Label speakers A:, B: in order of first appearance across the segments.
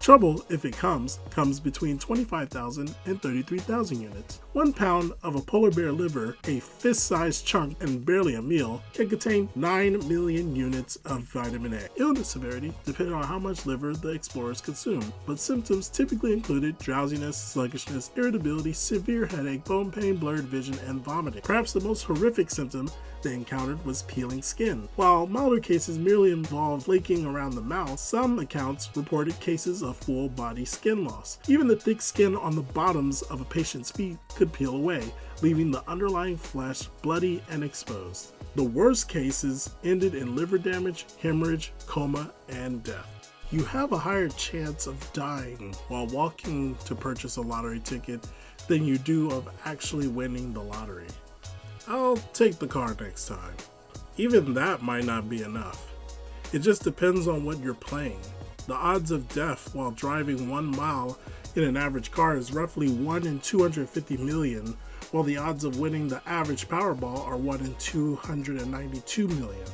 A: Trouble, if it comes between 25,000 and 33,000 units. 1 pound of a polar bear liver, a fist-sized chunk and barely a meal, can contain 9 million units of vitamin A. Illness severity depended on how much liver the explorers consumed, but symptoms typically included drowsiness, sluggishness, irritability, severe headache, bone pain, blurred vision, and vomiting. Perhaps the most horrific symptom they encountered was peeling skin. While milder cases merely involved flaking around the mouth, some accounts reported cases of full body skin loss. Even the thick skin on the bottoms of a patient's feet could peel away, leaving the underlying flesh bloody and exposed. The worst cases ended in liver damage, hemorrhage, coma, and death. You have a higher chance of dying while walking to purchase a lottery ticket than you do of actually winning the lottery. I'll take the car next time. Even that might not be enough. It just depends on what you're playing. The odds of death while driving 1 mile in an average car is roughly 1 in 250 million, while the odds of winning the average Powerball are 1 in 292 million.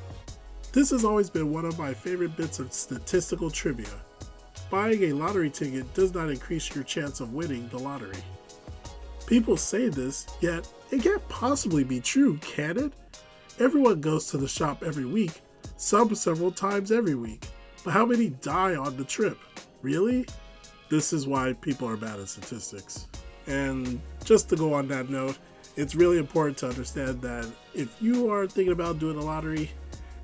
A: This has always been one of my favorite bits of statistical trivia. Buying a lottery ticket does not increase your chance of winning the lottery. People say this, yet it can't possibly be true, can it? Everyone goes to the shop every week, some several times every week. But how many die on the trip? Really? This is why people are bad at statistics. And just to go on that note, it's really important to understand that if you are thinking about doing a lottery,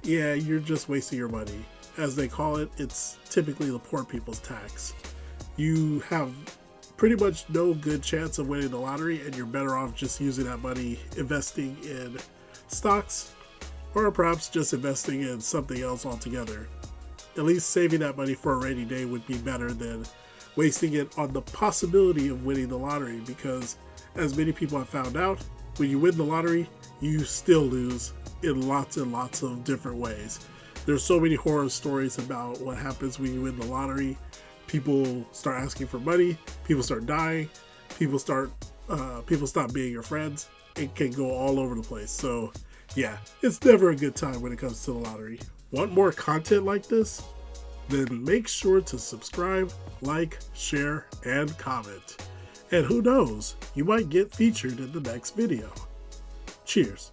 A: yeah, you're just wasting your money. As they call it, it's typically the poor people's tax. You have pretty much no good chance of winning the lottery, and you're better off just using that money investing in stocks, or perhaps just investing in something else altogether. At least saving that money for a rainy day would be better than wasting it on the possibility of winning the lottery, because as many people have found out, when you win the lottery, you still lose in lots and lots of different ways. There's so many horror stories about what happens when you win the lottery. People start asking for money, people start dying, people stop being your friends. It can go all over the place. So yeah, it's never a good time when it comes to the lottery. Want more content like this? Then make sure to subscribe, like, share, and comment. And who knows, you might get featured in the next video. Cheers.